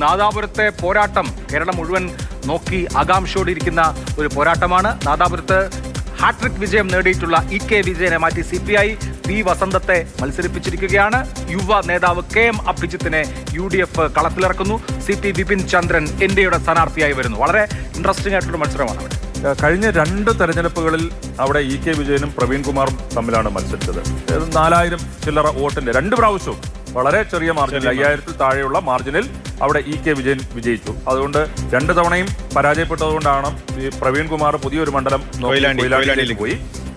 നാദാപുരത്തെ പോരാട്ടം കേരളം മുഴുവൻ നോക്കി ആകാംക്ഷയോടിരിക്കുന്ന ഒരു പോരാട്ടമാണ്. നാദാപുരത്ത് ഹാട്രിക് വിജയം നേടിയിട്ടുള്ള ഇ.കെ. വിജയനെ മാറ്റി CPI പി. വസന്തത്തെ മത്സരിപ്പിച്ചിരിക്കുകയാണ്. യുവ നേതാവ് KM അഭിജിത്തിനെ UDF കളത്തിലിറക്കുന്നു. CP വിപിൻ ചന്ദ്രൻ NDAയുടെ സ്ഥാനാർത്ഥിയായി വരുന്നു. വളരെ ഇൻട്രസ്റ്റിംഗ് ആയിട്ടുള്ള മത്സരമാണ് അവിടെ. കഴിഞ്ഞ 2 തെരഞ്ഞെടുപ്പുകളിൽ അവിടെ ഇ.കെ. വിജയനും പ്രവീൺ കുമാറും തമ്മിലാണ് മത്സരിച്ചത്. 4000 ചില്ലറ വോട്ടിന്റെ 2 പ്രാവശ്യവും വളരെ ചെറിയ മാർജിനിൽ 5000-ൽ താഴെയുള്ള മാർജിനിൽ അവിടെ ഇ.കെ. വിജയൻ വിജയിച്ചു. അതുകൊണ്ട് 2 തവണയും പരാജയപ്പെട്ടതുകൊണ്ടാണ് ഈ പ്രവീൺ കുമാർ പുതിയൊരു മണ്ഡലം കൊയിലാണ്ടിയിലേക്ക് പോയി.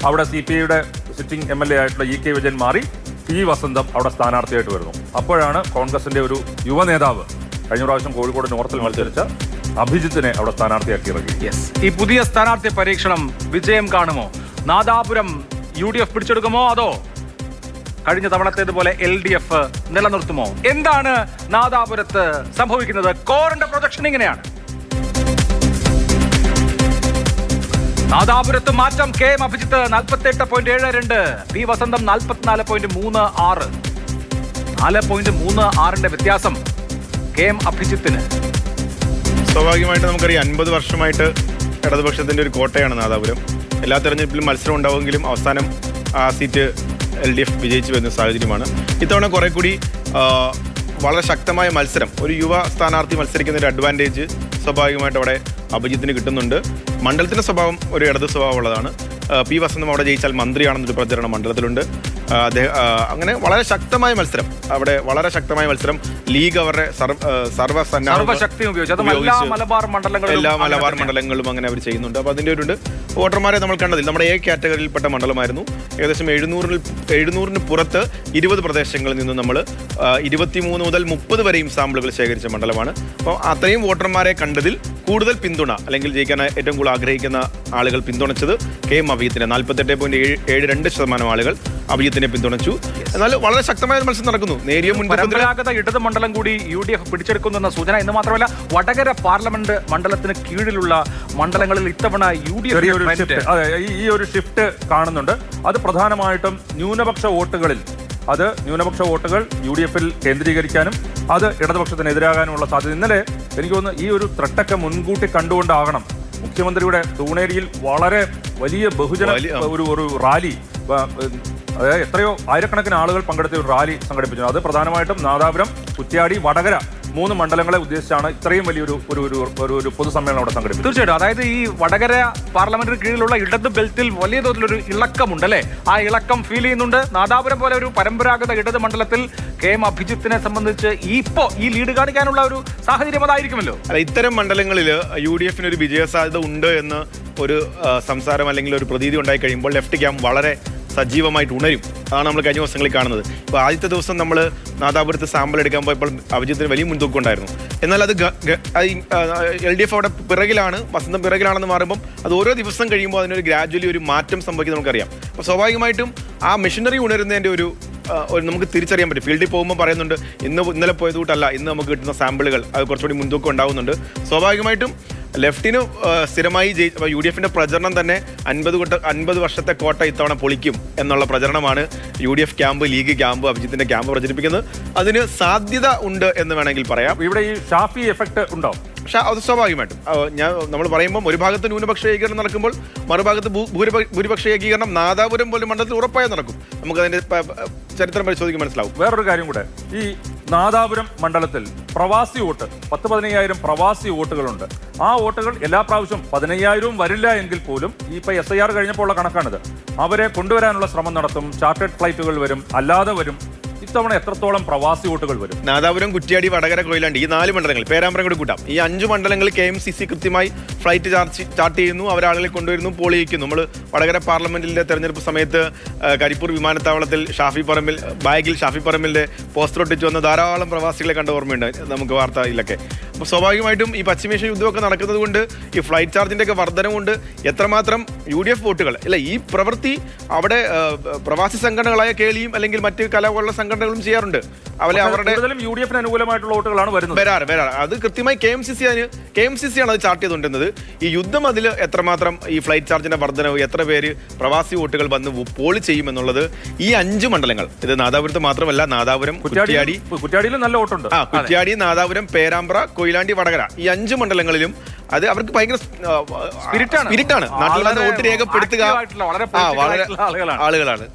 അവിടെ CPIയുടെ സിറ്റിംഗ് MLA ആയിട്ടുള്ള ഇ.കെ. വിജയൻ മാറി പി. വസന്തം അവിടെ സ്ഥാനാർത്ഥിയായിട്ട് വരുന്നു. അപ്പോഴാണ് കോൺഗ്രസിന്റെ ഒരു യുവ നേതാവ് കഴിഞ്ഞ പ്രാവശ്യം കോഴിക്കോട് നോർത്തിൽ മത്സരിച്ച അഭിജിത്തിനെ അവിടെ സ്ഥാനാർത്ഥിയാക്കി ഇറങ്ങി. ഈ പുതിയ സ്ഥാനാർത്ഥി പരീക്ഷണം വിജയം കാണുമോ? നാദാപുരം UDF പിടിച്ചെടുക്കുമോ, അതോ കഴിഞ്ഞ തവണത്തേതുപോലെ LDF നിലനിർത്തുമോ? എന്താണ് നാദാപുരത്ത് സംഭവിക്കുന്നത്? കോറിന്റെ പ്രൊജക്ഷൻ ഇങ്ങനെയാണ്. നാദാപുരത്ത് മാറ്റം. KM Abhijith 48.72, P. വസന്തം 44.36, 4.36ന്റെ വ്യത്യാസം KM അഭിജിത്തിന്. സ്വാഭാവികമായിട്ട് നമുക്കറിയാം 50 വർഷമായിട്ട് ഇടതുപക്ഷത്തിന്റെ ഒരു കോട്ടയാണ് നാദാപുരം. എല്ലാ തെരഞ്ഞെടുപ്പിലും മത്സരം ഉണ്ടാവുമെങ്കിലും അവസാനം ആ സീറ്റ് LDF വിജയിച്ചു വരുന്ന സാഹചര്യമാണ്. ഇത്തവണ കുറെ കൂടി വളരെ ശക്തമായ മത്സരം, ഒരു യുവ സ്ഥാനാർത്ഥി മത്സരിക്കുന്ന ഒരു അഡ്വാൻറ്റേജ് സ്വാഭാവികമായിട്ട് അവിടെ അഭിജിത്തിന് കിട്ടുന്നുണ്ട്. മണ്ഡലത്തിൻ്റെ സ്വഭാവം ഒരു ഇടത് സ്വഭാവം ഉള്ളതാണ്. പി. വസന്തം അവിടെ ജയിച്ചാൽ മന്ത്രിയാണെന്നൊരു പ്രചരണം മണ്ഡലത്തിലുണ്ട്. അദ്ദേഹം അങ്ങനെ വളരെ ശക്തമായ മത്സരം, അവിടെ വളരെ ശക്തമായ മത്സരം. ലീഗ് അവരുടെ എല്ലാ മലബാർ മണ്ഡലങ്ങളും അങ്ങനെ അവർ ചെയ്യുന്നുണ്ട്. അപ്പോൾ അതിൻ്റെ ഒരു വോട്ടർമാരെ നമ്മൾ കണ്ടതിൽ നമ്മുടെ A കാറ്റഗറിയിൽപ്പെട്ട മണ്ഡലമായിരുന്നു. ഏകദേശം 700-ന് പുറത്ത് 20 പ്രദേശങ്ങളിൽ നിന്ന് നമ്മൾ 23 മുതൽ 30 വരെയും സാമ്പിളുകൾ ശേഖരിച്ച മണ്ഡലമാണ്. അപ്പോൾ അത്രയും വോട്ടർമാരെ കണ്ടതിൽ കൂടുതൽ പിന്തുണ, അല്ലെങ്കിൽ ജയിക്കാൻ ഏറ്റവും കൂടുതൽ ആഗ്രഹിക്കുന്ന ആളുകൾ പിന്തുണച്ചത് KM അഭിജിത്തിനെ. 48.72% ആളുകൾ അഭിജിത്തിനെ പിന്തുണച്ചു. എന്നാൽ വളരെ ശക്തമായ മത്സരം നടക്കുന്നു. നേരിയ പരമ്പരാഗത ഇടത് മണ്ഡലം കൂടി UDF പിടിച്ചെടുക്കുന്നെന്ന സൂചന. എന്ന് മാത്രമല്ല, വടകര പാർലമെന്റ് മണ്ഡലത്തിന് കീഴിലുള്ള മണ്ഡലങ്ങളിൽ ഇത്തവണ UDF ഈ ഒരു ഷിഫ്റ്റ് കാണുന്നുണ്ട്. അത് പ്രധാനമായിട്ടും ന്യൂനപക്ഷ വോട്ടുകൾ UDF-ൽ കേന്ദ്രീകരിക്കാനും അത് ഇടതുപക്ഷത്തിനെതിരാകാനുമുള്ള സാധ്യത. ഇന്നലെ എനിക്ക് തോന്നുന്നു ഈ ഒരു ത്രട്ടൊക്കെ മുൻകൂട്ടി കണ്ടുകൊണ്ടാകണം മുഖ്യമന്ത്രിയുടെ തൂണേരിയിൽ വളരെ വലിയ ബഹുജന ഒരു റാലി, അതായത് എത്രയോ ആയിരക്കണക്കിന് ആളുകൾ പങ്കെടുത്ത ഒരു റാലി സംഘടിപ്പിച്ചു. അത് പ്രധാനമായിട്ടും നാദാപുരം, കുറ്റ്യാടി, വടകര 3 മണ്ഡലങ്ങളെ ഉദ്ദേശിച്ചാണ് ഇത്രയും വലിയൊരു ഒരു പൊതുസമ്മേളനം അവിടെ സംഘടിപ്പിച്ചത്. തീർച്ചയായിട്ടും. അതായത് ഈ വടകര പാർലമെന്റിന് കീഴിലുള്ള ഇടത് ബെൽറ്റിൽ വലിയ തോതിലൊരു ഇളക്കമുണ്ട് അല്ലേ? ആ ഇളക്കം ഫീൽ ചെയ്യുന്നുണ്ട്. നാദാപുരം പോലെ ഒരു പരമ്പരാഗത ഇടത് മണ്ഡലത്തിൽ KM അഭിജിത്തിനെ സംബന്ധിച്ച് ഈ ലീഡ് കാണിക്കാനുള്ള ഒരു സാഹചര്യം അതായിരിക്കുമല്ലോ. അല്ല, ഇത്തരം മണ്ഡലങ്ങളിൽ UDF-ന് ഒരു വിജയസാധ്യത ഉണ്ട് എന്ന് ഒരു സംസാരം അല്ലെങ്കിൽ ഒരു പ്രതീതി ഉണ്ടായി കഴിയുമ്പോൾ ലെഫ്റ്റ് ക്യാമ്പ് വളരെ സജീവമായിട്ട് ഉണരും. അതാണ് നമ്മൾ കഴിഞ്ഞ ദിവസങ്ങളിൽ കാണുന്നത്. ഇപ്പോൾ ആദ്യത്തെ ദിവസം നമ്മൾ നാദാപുരത്ത് സാമ്പിൾ എടുക്കാൻ പോയപ്പോൾ അഭിജിത്തിന് വലിയ മുൻതൂക്കം ഉണ്ടായിരുന്നു. എന്നാൽ അത് LDF അവിടെ പിറകിലാണ്, വസന്തം പിറകിലാണെന്ന് മാറുമ്പം അത് ഓരോ ദിവസം കഴിയുമ്പോൾ അതിനൊരു ഗ്രാജുവലി ഒരു മാറ്റം സംഭവിക്കുന്നത് നമുക്കറിയാം. അപ്പോൾ സ്വാഭാവികമായിട്ടും ആ മെഷീനറി ഉണരുന്നതിൻ്റെ ഒരു നമുക്ക് തിരിച്ചറിയാൻ പറ്റും. ഫീൽഡിൽ പോകുമ്പോൾ പറയുന്നുണ്ട് ഇന്നലെ പോയത് കൂട്ടല്ല, ഇന്ന് നമുക്ക് കിട്ടുന്ന സാമ്പിളുകൾ അത് കുറച്ചുകൂടി മുൻതൂക്കം ഉണ്ടാവുന്നുണ്ട്. സ്വാഭാവികമായിട്ടും ലെഫ്റ്റിന് സ്ഥിരമായി UDF-ന്റെ പ്രചരണം തന്നെ 50 വർഷത്തെ കോട്ട ഇത്തവണ പൊളിക്കും എന്നുള്ള പ്രചരണമാണ് UDF ക്യാമ്പ്, ലീഗ് ക്യാമ്പ്, അഭിജിത്തിന്റെ ക്യാമ്പ് പ്രചരിപ്പിക്കുന്നത്. അതിന് സാധ്യത ഉണ്ട് എന്ന് വേണമെങ്കിൽ പറയാം. ഇവിടെ ഈ ഷാഫി എഫക്ട് ഉണ്ടോ? പക്ഷെ അത് സ്വാഭാവികമായിട്ടും നമ്മൾ പറയുമ്പോൾ ഒരു ഭാഗത്ത് ന്യൂനപക്ഷ ഏകീകരണം നടക്കുമ്പോൾ മറുഭാഗത്ത് ഭൂരിപക്ഷ ഏകീകരണം നാദാപുരം പോലെ മണ്ഡലത്തിൽ ഉറപ്പായും നടക്കും. നമുക്കതിന്റെ ചരിത്രം പരിശോധിക്കാൻ മനസ്സിലാവും. വേറൊരു കാര്യം കൂടെ, ഈ നാദാപുരം മണ്ഡലത്തിൽ പ്രവാസി വോട്ട് 10-15,000 പ്രവാസി വോട്ടുകളുണ്ട്. ആ വോട്ടുകൾ എല്ലാ പ്രാവശ്യവും 15,000 വരില്ല എങ്കിൽ പോലും ഇപ്പോൾ SIR കഴിഞ്ഞപ്പോൾ ഉള്ള കണക്കാണിത്. അവരെ കൊണ്ടുവരാനുള്ള ശ്രമം നടത്തും. ചാർട്ടേഡ് ഫ്ലൈറ്റുകൾ വരും, അല്ലാതെ വരും. ഇത്തവണ എത്രത്തോളം പ്രവാസി വോട്ടുകൾ വരും? നാദാപുരം, കുറ്റ്യാടി, വടകര, കൊയിലാണ്ടി ഈ 4 മണ്ഡലങ്ങൾ, പേരാമ്പ്രം കൂടി കൂട്ടാം. ഈ 5 മണ്ഡലങ്ങളിൽ KMCC കൃത്യമായി ഫ്ലൈറ്റ് ചാർട്ട് ചെയ്യുന്നു, അവരാളുകളെ കൊണ്ടുവരുന്നു, പോൾ ചെയ്യിക്കുന്നു. നമ്മൾ വടകര പാർലമെന്റിന്റെ തെരഞ്ഞെടുപ്പ് സമയത്ത് കരിപ്പൂർ വിമാനത്താവളത്തിൽ ബാഗിൽ ഷാഫി പറമ്പിലിന്റെ പോസ്റ്റർ ഒട്ടിച്ചു വന്ന ധാരാളം പ്രവാസികളെ കണ്ട ഓർമ്മയുണ്ട് നമുക്ക് വാർത്തയിലൊക്കെ. അപ്പോൾ സ്വാഭാവികമായിട്ടും ഈ പശ്ചിമേഷ്യൻ യുദ്ധമൊക്കെ നടക്കുന്നത് കൊണ്ട് ഈ ഫ്ലൈറ്റ് ചാർജിന്റെ ഒക്കെ വർധനം കൊണ്ട് എത്രമാത്രം UDF വോട്ടുകൾ അല്ല ഈ പ്രവൃത്തി അവിടെ പ്രവാസി സംഘടനകളായ കേളിയും അല്ലെങ്കിൽ മറ്റ് കലാപോലുള്ള സംഘടനകളും ചെയ്യാറുണ്ട്. അവരുടെ UDF അനുകൂലമായിട്ടുള്ള വോട്ടുകളാണ് വരുന്നത്. വരാറ് അത് കൃത്യമായി KMCC ആണ് അത് ചാർട്ട് ചെയ്തുകൊണ്ടിരുന്നത്. ഈ യുദ്ധം അതിൽ എത്രമാത്രം ഈ ഫ്ലൈറ്റ് ചാർജിന്റെ വർധനവ് എത്ര പേര് പ്രവാസി വോട്ടുകൾ വന്ന് പോൾ ചെയ്യുമെന്നുള്ളത് ഈ 5 മണ്ഡലങ്ങൾ, ഇത് നാദാപുരത്ത് മാത്രമല്ല, നാദാപുരം, കുറ്റ്യാടിയിലും നല്ല വോട്ടുണ്ട്. കുറ്റ്യാടി, നാദാപുരം, പേരാമ്പ്ര, കൊയിലാണ്ടി, വടകര ഈ 5 മണ്ഡലങ്ങളിലും അത് അവർക്ക് ഭയങ്കര സ്പിരിറ്റാണ് നാട്ടിൽ വന്ന് വോട്ട് രേഖപ്പെടുത്തുക. വളരെ ആളുകളാണ്.